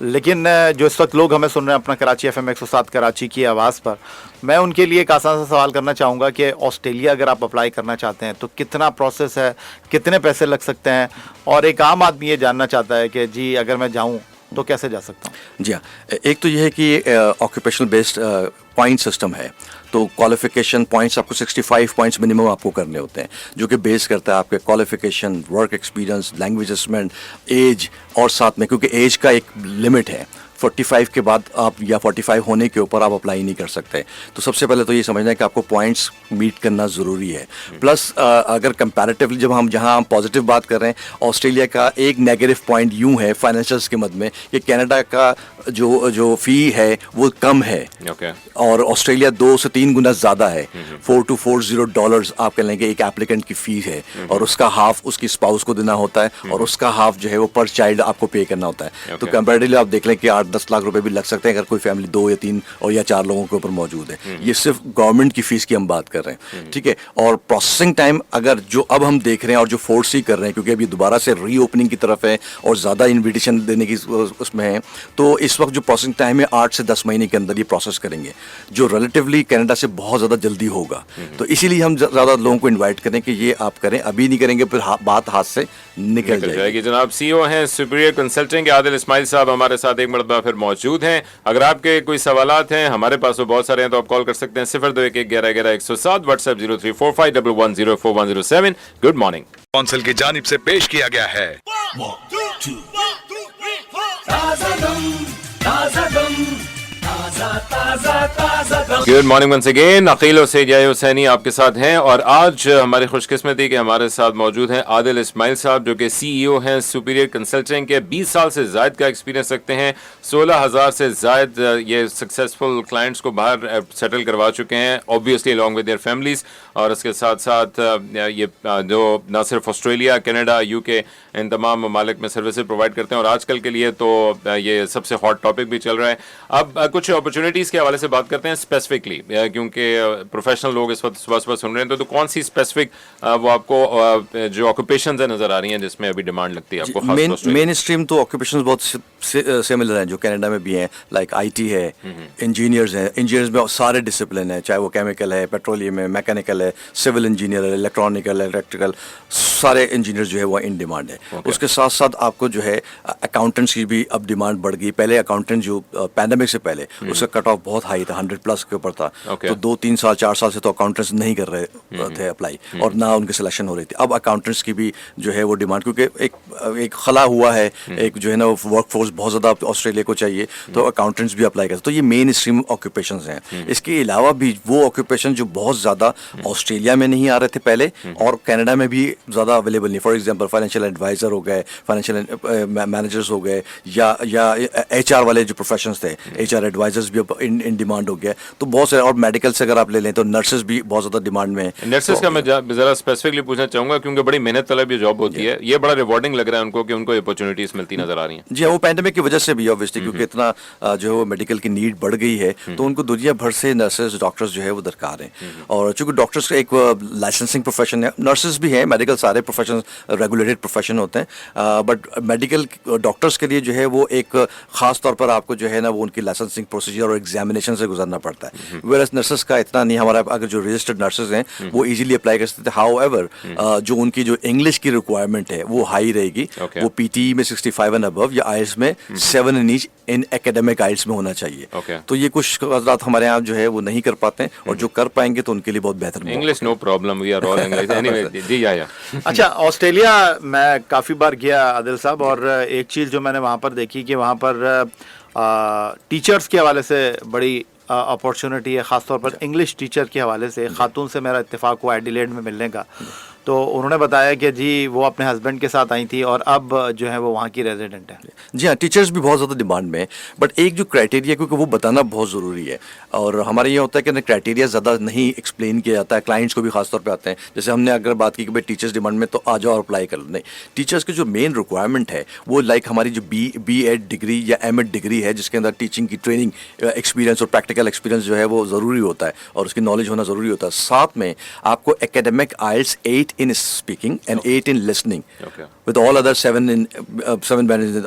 لیکن جو اس وقت لوگ ہمیں سن رہے ہیں اپنا کراچی FM 107 کراچی کی آواز پر، میں ان کے لیے ایک آسان سا سوال کرنا چاہوں گا کہ آسٹریلیا اگر آپ اپلائی کرنا چاہتے ہیں تو کتنا پروسیس ہے، کتنے پیسے لگ سکتے ہیں، اور ایک عام آدمی یہ جاننا چاہتا ہے کہ جی اگر میں جاؤں تو کیسے جا سکتا ہوں؟ جی ہاں، ایک تو یہ ہے کہ آکوپیشنل بیسڈ پوائنٹ سسٹم ہے، تو کوالیفیکیشن پوائنٹس آپ کو 65 پوائنٹس منیمم آپ کو کرنے ہوتے ہیں، جو کہ بیس کرتا ہے آپ کے qualification, work experience, language assessment, age, اور ساتھ میں کیونکہ ایج کا ایک لمٹ ہے، 45 کے بعد آپ یا 45 ہونے کے اوپر آپ اپلائی نہیں کر سکتے. تو سب سے پہلے تو یہ سمجھنا ہے کہ آپ کو پوائنٹس میٹ کرنا ضروری ہے. پلس اگر کمپیریٹیولی جب ہم پازیٹیو بات کر رہے ہیں، آسٹریلیا کا ایک نیگیٹو پوائنٹ یوں ہے فائنینشلس کے مد میں کہ کینیڈا کا جو فی ہے وہ کم ہے، اور آسٹریلیا 2 سے 3 گنا زیادہ ہے. $4,240 آپ کہہ لیں گے ایک ایپلیکنٹ کی فی ہے، اور اس کا ہاف اس کی اسپاؤس کو دینا ہوتا ہے، اور اس کا ہاف جو ہے وہ پر چائلڈ آپ کو پے کرنا ہوتا ہے. تو کمپیریٹیولی آپ دیکھ لیں کہ 8-10 لاکھ روپے بھی لگ سکتے ہیں اگر کوئی فیملی 2 یا 3 اور یا 4 لوگوں کے اوپر موجود ہے. یہ صرف گورنمنٹ کی فیس کی ہم بات کر رہے ہیں، ٹھیک ہے. اور پروسیسنگ ٹائم اگر جو اب ہم دیکھ رہے ہیں اور جو فورس ہی کر رہے ہیں، کیونکہ ابھی دوبارہ سے ری اوپننگ کی طرف ہے اور زیادہ انویٹیشن دینے کی اس میں ہے، تو اس وقت جو پروسیسنگ ٹائم ہے 8 سے 10 مہینے کے اندر یہ پروسیس کریں گے، جو ریلیٹیولی کینیڈا سے بہت زیادہ جلدی ہوگا. تو اسی لیے ہم زیادہ لوگوں کو انوائٹ کریں کہ یہ آپ کریں، ابھی نہیں کریں گے پھر بات ہاتھ سے نکل جائے گی. جناب سی او ہیں سپیریئر کنسلٹنگ کے عادل اسماعیل صاحب ہمارے ساتھ ایک مرتبہ پھر موجود ہیں. اگر آپ کے کوئی سوالات ہیں، ہمارے پاس تو بہت سارے ہیں، تو آپ کال کر سکتے ہیں 0211111107، WhatsApp 0345110107. Good morning. Council کی جانب سے پیش کیا گیا ہے. Good morning once again. Aqeel و سید یحییٰ حسینی آپ کے ساتھ ہیں، اور آج ہماری خوش قسمتی کہ ہمارے ساتھ موجود ہیں عادل اسماعیل صاحب، جو کہ سی ای او ہیں سپیریئر کنسلٹنگ کے. 20 سال سے زائد کا ایکسپیرینس رکھتے ہیں، 16,000 سے زائد یہ سکسیزفل کلائنٹس کو باہر سیٹل کروا چکے ہیں، obviously along with their families. اور اس کے ساتھ ساتھ یہ جو نہ صرف آسٹریلیا، کینیڈا، یو کے، ان تمام ممالک میں سروسز پرووائڈ کرتے ہیں. اور آج کل کے لیے تو یہ سب سے ہاٹ ٹاپک بھی چل رہا ہے. اب کچھ اپرچونیٹیز کے حوالے سے بات کرتے ہیں اسپیسیفکلی، کیونکہ پروفیشنل لوگ اس وقت صبح سن رہے ہیں. تو کون سی اسپیسیفک وہ آپ کو جو آکوپیشنز ہیں نظر آ رہی ہیں جس میں ابھی ڈیمانڈ لگتی ہے آپ کو؟ مین اسٹریم تو آکوپیشنز بہت سملر ہیں جو کینیڈا میں بھی ہیں، لائک آئی ٹی ہے، انجینئرز ہیں. انجینئرز میں سارے ڈسپلن ہیں، چاہے وہ کیمیکل ہے، پیٹرولیم ہے، میکینیکل ہے، سول انجینئر ہے، الیکٹرانیکل، الیکٹریکل، سارے انجینئر جو ہے وہ ان ڈیمانڈ ہے. اس کے ساتھ ساتھ آپ کو جو ہے اکاؤنٹنٹس کی بھی اب ڈیمانڈ بڑھ گئی. پہلے اکاؤنٹنٹ جو پینڈیمک سے پہلے اس کا کٹ آف بہت ہائی تھا، 100+ کے اوپر تھا. تو 2-3 سال 4 سال سے تو اکاؤنٹنٹس نہیں کر رہے تھے اپلائی، اور نہ ان کی سلیکشن ہو رہی تھی. اب اکاؤنٹنٹس کی بھی جو ہے وہ ڈیمانڈ، کیونکہ ایک خلا ہوا ہے، ایک جو ہے نا ورک فورس بہت زیادہ آسٹریلیا کو چاہیے، تو اکاؤنٹنٹس بھی اپلائی کرتے. تو یہ مین اسٹریم آکوپیشنز ہیں. اس کے علاوہ بھی وہ آکوپیشن جو بہت زیادہ آسٹریلیا میں نہیں آ رہے تھے پہلے، اور کینیڈا میں بھی زیادہ اویلیبل نہیں. فار ایگزامپل فائنینشیل ایڈوائزر ہو گئے، فائنینشیل مینیجرز ہو گئے، یا ایچ آر والے جو پروفیشنز تھے، ایچ آر ایڈوائزرز بھی ان ڈیمانڈ ہو گیا. تو بہت سے، اور میڈیکل سے اگر آپ لے لیں تو نرسز بھی بہت زیادہ ڈیمانڈ میں ہیں. نرسز کا میں ذرا اسپیسیفکلی پوچھنا چاہوں گا، کیونکہ بڑی محنت طلب یہ جاب ہوتی ہے. یہ بڑا ریوارڈنگ لگ رہا ہے ان کو کہ ان کو اپرچونیٹیز ملتی نظر آ رہی ہیں. جی ہاں، وہ پینڈیمک کی وجہ سے بھی اوبویسلی، کیونکہ اتنا جو ہے وہ میڈیکل کی نیڈ بڑھ گئی ہے، تو ان کو دنیا بھر سے نرسز، ڈاکٹرز جو ہے وہ درکار ہیں. اور چونکہ ڈاکٹرز کا ایک لائسنسنگ پروفیشن ہے، نرسز بھی ہیں، میڈیکل سارے پروفیشن ریگولیٹڈ پروفیشن ہوتے ہیں، بٹ میڈیکل ڈاکٹرز کے لیے جو ہے وہ ایک خاص طور پر آپ کو جو ہے نا وہ ان کی لائسنسنگ پروسیجر اور ایگزامینیشن سے گزرنا پڑتا ہے. ویئرس نرسز کا اتنا نہیں. ہمارا اگر جو رجسٹرڈ نرسز ہیں وہ ایزیلی اپلائی کر سکتے ہیں. ہاؤ ایور جو ان کی جو انگلش کی ریکوائرمنٹ ہے وہ ہائی رہے گی. وہ پی ٹی میں 65 اینڈ ابو یا آئلس میں 7 ان ایچ ان ایکیڈیمک آئلس میں ہونا چاہیے. تو یہ کچھ حضرات ہمارے یہاں جو ہے وہ نہیں کر پاتے ہیں، اور جو کر پائیں گے تو ان کے لیے بہت بہتر. English no problem, we are all English anyway. جی یا اچھا، آسٹریلیا میں کافی بار گیا عادل صاحب، اور ایک چیز جو میں نے وہاں پر دیکھی کہ وہاں پر ٹیچرز کے حوالے سے بڑی اپارچونیٹی ہے، خاص طور پر انگلش ٹیچر کے حوالے سے. خاتون سے میرا اتفاق ہوا ایڈیلیڈ میں ملنے کا، تو انہوں نے بتایا کہ جی وہ اپنے ہسبینڈ کے ساتھ آئی تھی اور اب جو ہے وہ وہاں کی ریزیڈنٹ ہے. جی ہاں، ٹیچرز بھی بہت زیادہ ڈیمانڈ میں ہیں، بٹ ایک جو کرائٹیریا، کیونکہ وہ بتانا بہت ضروری ہے، اور ہمارے یہ ہوتا ہے کہ کرائٹیریا زیادہ نہیں ایکسپلین کیا جاتا ہے. کلائنٹس کو بھی خاص طور پہ آتے ہیں، جیسے ہم نے اگر بات کی کہ بھائی ٹیچرز ڈیمانڈ میں تو آ جاؤ اور اپلائی کر لو. نہیں، ٹیچرز کی جو مین ریکوائرمنٹ ہے وہ لائک ہماری جو بی ایڈ ڈگری یا ایم ایڈ ڈگری ہے، جس کے اندر ٹیچنگ کی ٹریننگ ایکسپیرینس اور پریکٹیکل ایکسپیرینس جو ہے وہ ضروری ہوتا ہے، اور اس کی نالج ہونا ضروری ہوتا ہے. ساتھ میں آپ کو ایکیڈیمک oils 8 in speaking and 8 in listening, Okay. with all other 7 managers and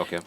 Okay.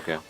Okay.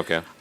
Okay.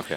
Okay.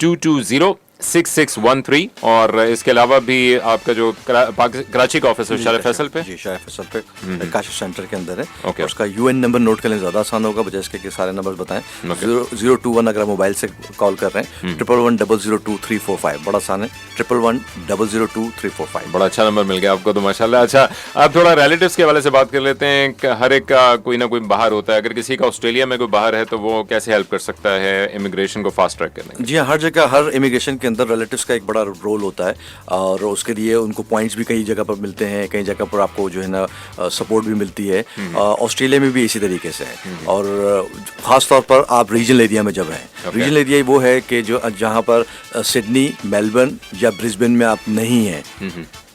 220 6613 اور اس کے علاوہ بھی آپ کا جو کراچی کا آفس ہے شارع فیصل پہ جی شارع فیصل پہ کاشف سینٹر کے اندر ہے. اوکے. اس کا UN نمبر نوٹ کریں زیادہ آسان ہوگا بجائے اس کے کہ سارے نمبر بتائیں. 021 اگر موبائل سے کال کر رہے ہیں 111002345 بڑا آسان ہے 111002345. بڑا اچھا نمبر مل گیا آپ کو تو ماشاءاللہ. اچھا آپ تھوڑا ریلیٹیوز کے حوالے سے بات کر لیتے ہیں کہ ہر ایک کا کوئی نہ کوئی باہر ہوتا ہے. اگر کسی کا آسٹریلیا میں کوئی باہر ہے تو وہ کیسے ہیلپ کر سکتا ہے امیگریشن کو فاسٹ ٹریک کرنے میں؟ جی ہاں, ہر جگہ ہر امیگریشن کے اندر ریلیٹیوز کا ایک بڑا رول ہوتا ہے اور اس کے لیے ان کو پوائنٹس بھی کئی جگہ پر ملتے ہیں, کئی جگہ پر آپ کو جو ہے نا سپورٹ بھی ملتی ہے. آسٹریلیا میں بھی اسی طریقے سے ہے اور خاص طور پر آپ ریجنل ایریا میں جب ہیں. ریجنل ایریا وہ ہے کہ جو جہاں پر سڈنی, میلبرن یا برسبن میں آپ نہیں ہیں,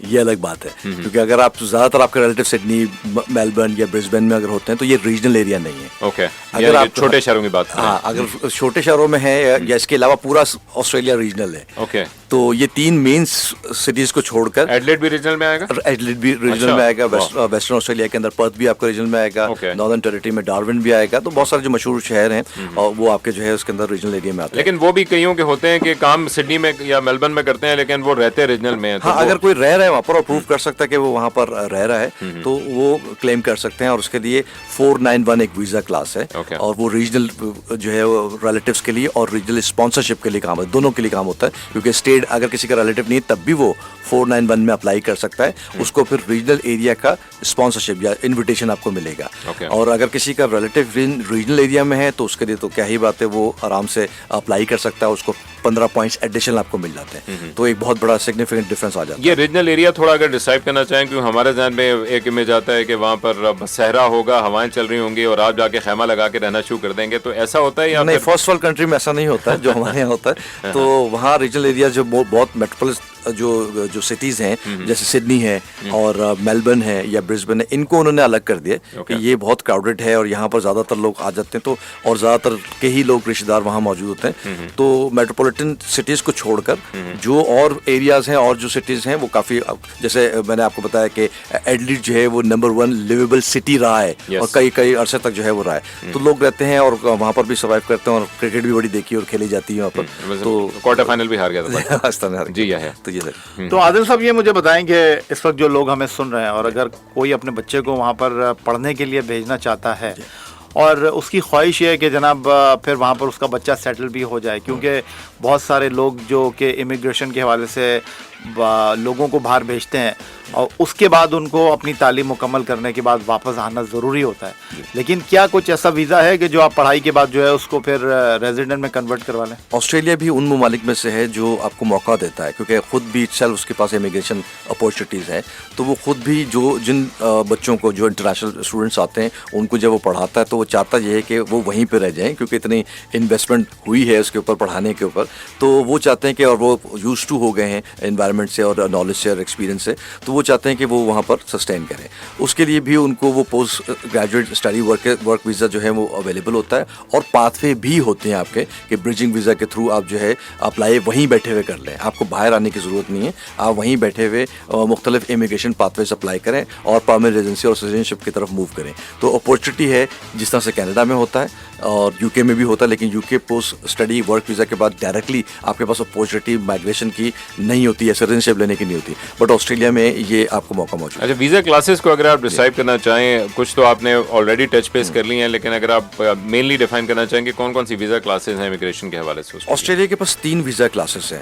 یہ الگ بات ہے کیونکہ اگر آپ زیادہ تر آپ کے ریلیٹیو سڈنی, میلبرن یا برسبن میں اگر ہوتے ہیں تو یہ ریجنل ایریا نہیں ہے. اوکے, اگر آپ چھوٹے شہروں کی بات کریں, ہاں اگر چھوٹے شہروں میں ہے یا اس کے علاوہ پورا آسٹریلیا ریجنل ہے. اوکے, تو یہ 3 مین سٹیز کو چھوڑ کر ایڈلیڈ بھی ریجنل میں آئے گا. ایڈلیڈ بھی ریجنل میں آئے گا, ویسٹرن آسٹریلیا کے اندر پرتھ بھی آپ کو ریجنل میں آئے گا, ناردرن ٹیریٹری میں ڈارون بھی آئے گا. تو بہت سارے جو مشہور شہر ہیں اور وہ آپ کے جو ہے اس کے اندر ریجنل ایریا میں آتے ہیں. لیکن وہ بھی کئیوں کے ہوتے ہیں کہ کام سڈنی میں یا میلبرن میں کرتے ہیں لیکن وہ رہتے ریجنل میں. ہاں, اگر کوئی رہ رہا ہے وہاں پر اور پروف کر سکتا ہے کہ وہ وہاں پر رہ رہا ہے تو وہ کلیم کر سکتے ہیں اور اس کے لیے 491 ایک ویزا کلاس ہے اور وہ ریجنل جو ہے ریلیٹیوز کے لیے اور ریجنل اسپانسرشپ کے لیے کام ہے, دونوں کے لیے کام ہوتا ہے. کیونکہ اسٹیٹ اگر کسی کا ریلیٹیو نہیں تب بھی وہ 491 میں اپلائی کر سکتا ہے, اس کو پھر ریجنل ایریا کا اسپانسرشپ یا انویٹیشن آپ کو ملے گا. اور اگر کسی کا ریلیٹیو ریجنل ایریا میں ہے تو اس کے لیے تو کیا ہی بات ہے, وہ آرام سے اپلائی کر سکتا ہے, اس کو 15 پوائنٹس ایڈیشنل آپ کو مل جاتے ہیں. تو ایک بہت بڑا سگنیفیکنٹ ڈفرینس آ جاتا ہے. یہ ریجنل ایریا تھوڑا اگر ڈسکرائب کرنا چاہیں, کیونکہ ہمارے ذہن میں ایک امیج آتا ہے کہ وہاں پر صحرا ہوگا, ہوائیں چل رہی ہوں گی اور آپ جا کے خیمہ لگا کے رہنا شروع کر دیں گے, تو ایسا ہوتا ہے یا نہیں؟ فرسٹ ورلڈ کنٹری میں ایسا نہیں ہوتا ہے جو ہمارے یہاں ہوتا ہے. تو وہاں ریجنل ایریا جو بہت میٹروپولس جو سٹیز ہیں جیسے سڈنی ہے اور میلبرن ہے یا برسبن ہے, ان کو انہوں نے الگ کر دیا کہ یہ بہت کراؤڈڈ ہے اور یہاں پر زیادہ تر لوگ آ جاتے ہیں, تو اور زیادہ تر کے ہی لوگ رشتہ دار وہاں موجود ہوتے ہیں. تو میٹروپولیٹن سٹیز کو چھوڑ کر جو اور ایریاز ہیں اور جو سٹیز ہیں وہ کافی, جیسے میں نے آپ کو بتایا کہ ایڈلیڈ جو ہے وہ نمبر 1 لیویبل سٹی رہا ہے اور کئی عرصے تک جو ہے وہ رہا ہے. تو لوگ رہتے ہیں اور وہاں پر بھی سروائیو کرتے ہیں اور کرکٹ بھی بڑی دیکھی اور کھیلی جاتی ہے وہاں پر. تو کوارٹر فائنل بھی ہار گیا تھا اس طرح. جی ہے. تو عادل صاحب یہ مجھے بتائیں کہ اس وقت جو لوگ ہمیں سن رہے ہیں اور اگر کوئی اپنے بچے کو وہاں پر پڑھنے کے لیے بھیجنا چاہتا ہے اور اس کی خواہش یہ ہے کہ جناب پھر وہاں پر اس کا بچہ سیٹل بھی ہو جائے, کیونکہ بہت سارے لوگ جو کہ امیگریشن کے حوالے سے لوگوں کو باہر بھیجتے ہیں اور اس کے بعد ان کو اپنی تعلیم مکمل کرنے کے بعد واپس آنا ضروری ہوتا ہے, لیکن کیا کچھ ایسا ویزا ہے کہ جو آپ پڑھائی کے بعد جو ہے اس کو پھر ریزیڈنٹ میں کنورٹ کروا لیں؟ آسٹریلیا بھی ان ممالک میں سے ہے جو آپ کو موقع دیتا ہے, کیونکہ خود بھی اس کے پاس امیگریشن اپورچونیٹیز ہیں. تو وہ خود بھی جن بچوں کو جو انٹرنیشنل اسٹوڈنٹس آتے ہیں ان کو جب وہ پڑھاتا ہے تو وہ چاہتا یہ ہے کہ وہ وہیں پہ رہ جائیں, کیونکہ اتنی انویسٹمنٹ ہوئی ہے اس کے اوپر پڑھانے کے اوپر. تو وہ چاہتے ہیں کہ اور وہ یوز ٹو ہو گئے ہیں انوائرمنٹ سے اور نالج سے اور ایکسپیرینس سے, تو وہ چاہتے ہیں کہ وہ وہاں پر سسٹین کریں. اس کے لیے بھی ان کو وہ post graduate study work visa جو ہے وہ اویلیبل ہوتا ہے اور پاتھ وے بھی ہوتے ہیں آپ کے کہ برجنگ ویزا کے تھرو آپ جو ہے اپلائی وہیں بیٹھے ہوئے کر لیں, آپ کو باہر آنے کی ضرورت نہیں ہے, آپ وہیں بیٹھے ہوئے مختلف امیگریشن پاتھ ویز اپلائی کریں اور پرماننٹ ریزیڈنسی اور سٹیزنشپ کی طرف موو کریں. تو اپورچونیٹی ہے جس طرح سے کینیڈا میں ہوتا ہے اور یو کے میں بھی ہوتا ہے, لیکن یو کے پوسٹ اسٹڈی ورک ویزا کے بعد ڈائریکٹلی آپ کے پاس اپورچونیٹی مائگریشن کی نہیں ہوتی ہے, سٹیزنشپ لینے کی نہیں ہوتی, بٹ آسٹریلیا میں یہ آپ کو موقع موجود ہے. اچھا, ویزا کلاسز کو اگر آپ ڈسکرائب کرنا چاہیں, کچھ تو آپ نے آلریڈی ٹچ بیس کر لی ہیں, لیکن اگر آپ مینلی ڈیفائن کرنا چاہیں کہ کون کون سی ویزا کلاسز ہیں امیگریشن کے حوالے سے؟ آسٹریلیا کے پاس 3 ویزا کلاسز ہیں.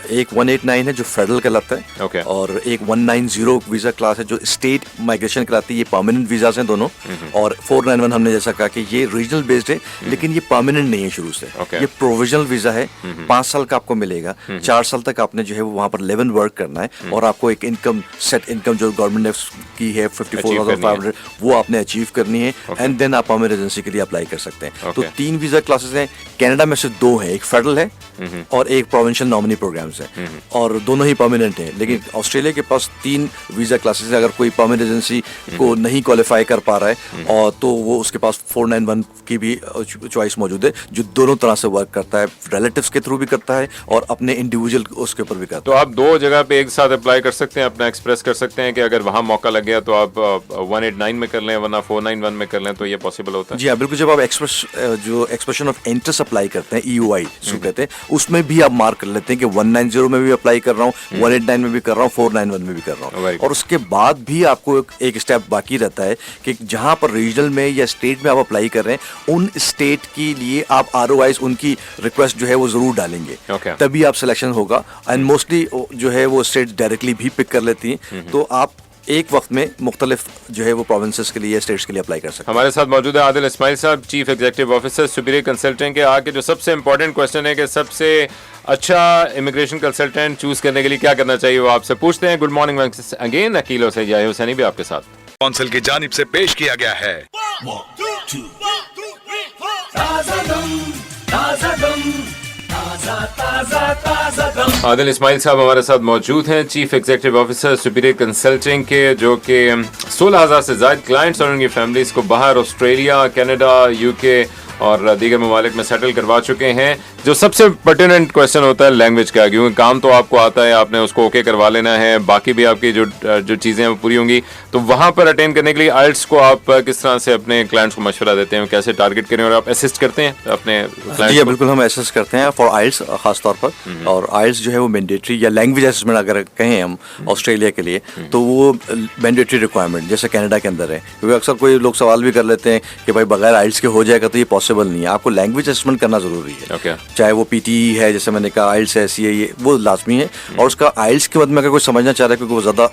ایک 189 ہے جو فیڈرل کہلاتا ہے اور ایک 190 ویزا کلاس ہے جو اسٹیٹ مائگریشن کہلاتی ہے. یہ پرماننٹ ویزاز ہیں دونوں, اور 491 ہم نے جیسا کہا کہ یہ ریجنل بیسڈ ہے لیکن یہ پرماننٹ نہیں ہے شروع سے, یہ پروویژنل ویزا ہے. 5 سال کا آپ کو ملے گا, 4 سال تک آپ نے جو ہے وہاں پر 11 ورک کرنا ہے اور آپ کو ایک انکم سیٹ انکم جو گورنمنٹ نے کی ہے 54,500 وہ آپ نے اچیو کرنی ہے, اینڈ دین آپ پرماننٹ ریزیڈنسی کے لیے اپلائی کر سکتے ہیں. تو 3 ویزا کلاسز ہیں. کینیڈا میں سے 2 ہیں, ایک فیڈرل ہے اور ایک پروونشل نامنی پروگرامز ہیں, اور دونوں ہی پرماننٹ ہیں. لیکن آسٹریلیا کے پاس 3 ویزا کلاسز ہیں. اگر کوئی پرماننٹ ریزیڈنسی کو نہیں کوالیفائی کر پا رہا ہے اور تو وہ اس کے پاس 491 کی بھی چوائس موجود ہے جو دونوں طرح سے ورک کرتا ہے, ریلیٹیوز کے تھرو بھی کرتا ہے اور اپنے انڈیویجول اس کے اوپر بھی کرتا ہے. تو آپ دو جگہ پہ ایک ساتھ اپلائی کر سکتے ہیں, اپنا ایکسپریس کر سکتے ہیں کہ اگر وہاں موقع لگ گیا تو آپ 189 میں کر لیں ورنہ 491 میں کر لیں, تو یہ پاسبل ہوتا ہے؟ جی ہاں بالکل. جب آپ جو ایکسپریشن آف انٹرسٹ اپلائی کرتے ہیں EOI جو کہتے ہیں, اس میں بھی آپ مارک کر لیتے ہیں کہ 190 میں بھی اپلائی کر رہا ہوں, 189 میں بھی کر رہا ہوں, 491 میں بھی کر رہا ہوں. اور اس کے بعد بھی آپ کو ایک اسٹیپ باقی رہتا ہے کہ جہاں پر ریجنل میں یا اسٹیٹ میں آپ اپلائی کر رہے ہیں ان اسٹیٹ کے لیے آپ ROIs ان کی ریکویسٹ جو ہے وہ ضرور ڈالیں گے, تبھی آپ سلیکشن ہوگا. اینڈ موسٹلی جو ہے وہ اسٹیٹ ڈائریکٹلی بھی پک کر لیتی ہیں, تو آپ ایک وقت میں مختلف جو ہے وہ پروونسز کے لیے اسٹیٹس کے لیے اپلائی کر سکتے ہیں. ہمارے ساتھ موجود ہے عادل اسماعیل صاحب, chief executive officer superior consultant کے. آگے جو سب سے امپورٹنٹ کوشچن ہے کہ سب سے اچھا امیگریشن کنسلٹنٹ چوز کرنے کے لیے کیا کرنا چاہیے, وہ آپ سے پوچھتے ہیں. گڈ مارننگ اگین, عقیل حسین یحییٰ حسینی بھی آپ کے ساتھ. کونسل کی جانب سے پیش کیا گیا ہے. عادل اسماعیل صاحب ہمارے ساتھ موجود ہیں, chief executive officer superior consulting کے, جو کہ 16,000 سے زائد کلائنٹس اور ان کی فیملیز کو باہر آسٹریلیا, کینیڈا, UK اور دیگر ممالک میں سیٹل کروا چکے ہیں. جو سب سے پرٹیننٹ کوشچن ہوتا ہے لینگویج کا, کیونکہ کام تو آپ کو آتا ہے, آپ نے اس کو اوکے کروا لینا ہے, باقی بھی آپ کی جو چیزیں ہیں وہ پوری ہوں گی. تو وہاں پر اٹینڈ کرنے کے لیے آئلٹس کو آپ کس طرح سے اپنے کلائنٹس کو مشورہ دیتے ہیں, کیسے ٹارگٹ کریں, اور آپ اسسٹ کرتے ہیں اپنے کلائنٹس؟ جی بالکل, ہم اسسٹ کرتے ہیں فار آئلٹس خاص طور پر. اور آئلٹس جو ہے وہ مینڈیٹری یا لینگویج اسسمنٹ اگر کہیں ہم آسٹریلیا کے لیے, تو وہ مینڈیٹری ریکوائرمنٹ جیسے کینیڈا کے اندر ہے. کیونکہ اکثر کوئی لوگ سوال بھی کر لیتے ہیں کہ بھائی بغیر آئلٹس کے ہو جائے گا, تو یہ پاسبل نہیں ہے. آپ کو لینگویج اسسمنٹ کرنا ضروری ہے, چاہے وہ PTE ہے جیسے میں نے کہا, آئلٹس ہے, CA, یہ وہ لازمی ہے. اور اس کا آئلٹس کے بعد میں اگر کوئی سمجھنا چاہ رہا ہے, کیونکہ وہ زیادہ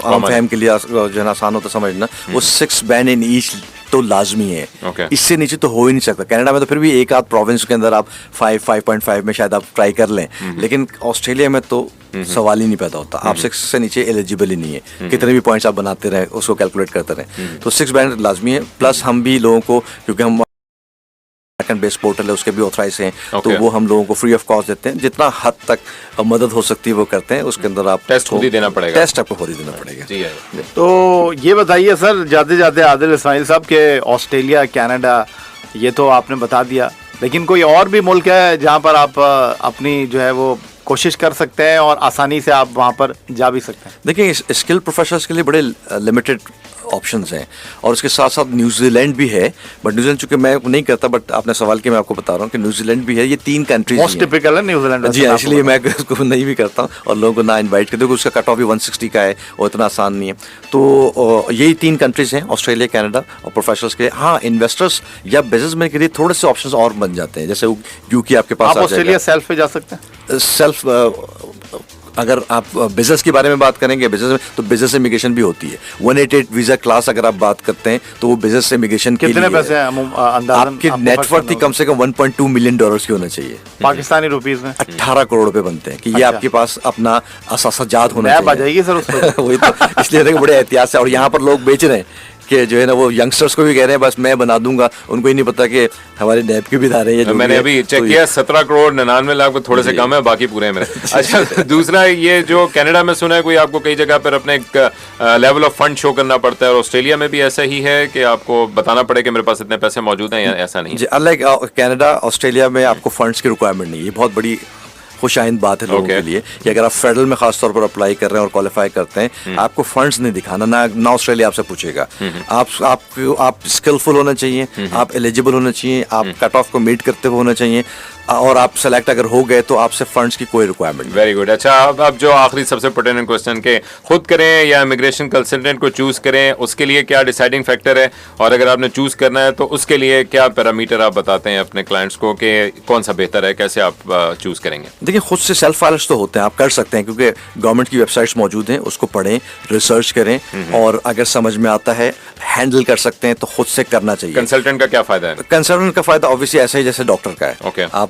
عام فہم کے لیے جو ہے نا آسان ہوتا سمجھنا, وہ 6 بینڈ ان ایچ تو لازمی ہے. اس سے نیچے تو ہو ہی نہیں سکتا. کینیڈا میں تو پھر بھی ایک آدھ پروونس کے اندر آپ 5.5 میں شاید آپ ٹرائی کر لیں, لیکن آسٹریلیا میں تو سوال ہی نہیں پیدا ہوتا. آپ 6 سے نیچے ایلیجیبل ہی نہیں ہے, کتنے بھی پوائنٹس آپ بناتے رہیں اس کو کیلکولیٹ کرتے رہیں. تو 6 بینڈ لازمی ہے. پلس ہم بھی لوگوں کو, کیونکہ ہم بیس پورٹل ہے اس کے بھی آتھرائز ہیں, تو وہ ہم لوگوں کو فری آف کاسٹ دیتے ہیں. جتنا حد تک مدد ہو سکتی ہے وہ کرتے ہیں. اس کے اندر آپ ٹیسٹ خود ہی دینا پڑے گا, ٹیسٹ آپ کو خود ہی دینا پڑے گا. تو یہ بتائیے سر, جاتے جاتے عادل اسماعیل صاحب کہ آسٹریلیا, کینیڈا یہ تو آپ نے بتا دیا, لیکن کوئی اور بھی ملک ہے جہاں پر آپ اپنی جو ہے وہ کوشش کر سکتے ہیں اور آسانی سے آپ وہاں پر جا بھی سکتے ہیں؟ دیکھیں, اسکل پروفیشنلز کے لیے بڑے لمیٹڈ آپشنز ہیں, اور اس کے ساتھ ساتھ نیوزی لینڈ بھی ہے. بٹ نیوزی لینڈ چونکہ میں نہیں کرتا, بٹ آپ نے سوال کیا, میں آپ کو بتا رہا ہوں کہ نیوزی لینڈ بھی ہے. یہ 3 کنٹریز موسٹ ٹپیکل ہے نیوزی لینڈ. جی اس لیے میں اس کو نہیں بھی کرتا ہوں اور لوگوں کو نہ انوائٹ کرتے, اس کا کٹ آف بھی 160 کا ہے اور اتنا آسان نہیں ہے. تو یہی 3 کنٹریز ہیں, آسٹریلیا, کینیڈا اور پروفیشنلز کے. ہاں انویسٹرس یا بزنس مین کے لیے تھوڑے سے آپشنز اور بن جاتے ہیں, جیسے UK آپ کے پاس. آپ آسٹریلیا سیلف پہ جا سکتے ہیں. سیلف اگر آپ بزنس کے بارے میں بات کریں گے, بزنس میں تو بزنس امیگریشن بھی ہوتی ہے. 188 ویزا کلاس اگر آپ بات کرتے ہیں تو وہ بزنس امیگریشن کے لیے. کتنے پیسے ہیں آپ کی نیٹ ورتھ کم سے کم $1.2 ملین کی ہونا چاہیے پاکستانی روپیز میں. 18 کروڑ روپے بنتے ہیں کہ یہ آپ کے پاس اپنا اثاثہ جات ہونا چاہیے. آ جائے گی سر وہی تو, اس لیے بڑے احتیاط سے. اور یہاں پر لوگ بیچ رہے ہیں کہ جو ہے نا وہ ینگسٹرز کو بھی کہہ رہے ہیں بس میں بنا دوں گا, ان کو ہی نہیں پتا کہ ہمارے نیب کے بھی ادارے ہیں. میں نے ابھی چیک کیا 17 کروڑ 99 لاکھ تھوڑے سے کم ہے, باقی پورے ہیں میرے. اچھا, دوسرا یہ جو کینیڈا میں سنا ہے کوئی آپ کو کئی جگہ پر اپنے ایک لیول آف فنڈ شو کرنا پڑتا ہے, اور آسٹریلیا میں بھی ایسا ہی ہے کہ آپ کو بتانا پڑے کہ میرے پاس اتنے پیسے موجود ہیں, یا ایسا نہیں؟ جی اللہ, کینیڈا آسٹریلیا میں آپ کو فنڈس کی ریکوائرمنٹ نہیں. یہ بہت بڑی خوش آئند بات ہے لوگوں کے لیے کہ اگر آپ فیڈرل میں خاص طور پر اپلائی کر رہے ہیں اور کوالیفائی کرتے ہیں, آپ کو فنڈس نہیں دکھانا, نہ آسٹریلیا آپ سے پوچھے گا. آپ اسکلفل ہونا چاہیے, آپ ایلیجیبل ہونا چاہیے, آپ کٹ آف کو میٹ کرتے ہوئے ہونا چاہیے, اور آپ سلیکٹ اگر ہو گئے تو آپ سے فنڈس کی کوئی ریکوائرمنٹ. Very good. اچھا, اب جو آخری سب سے پرٹیننٹ کوسچن کہ خود کریں یا امیگریشن کنسلٹنٹ کو چوز کریں, اس کے لیے کیا ڈیسائیڈنگ فیکٹر ہے, اور اگر آپ نے چوز کرنا ہے تو اس کے لیے کیا پیرامیٹر آپ بتاتے ہیں اپنے کلائنٹس کو کہ کون سا بہتر ہے, کیسے آپ چوز کریں گے؟ دیکھیں, خود سے سیلف فائلرس تو ہوتے ہیں, آپ کر سکتے ہیں کیونکہ گورنمنٹ کی ویب سائٹس موجود ہیں, اس کو پڑھیں, ریسرچ کریں, اور اگر سمجھ میں آتا ہے ہینڈل کر سکتے ہیں تو خود سے کرنا چاہیے. کنسلٹنٹ کا کیا فائدہ ہے؟ کنسلٹنٹ کا فائدہ obviously ایسا ہی جیسے ڈاکٹر کا ہے. آپ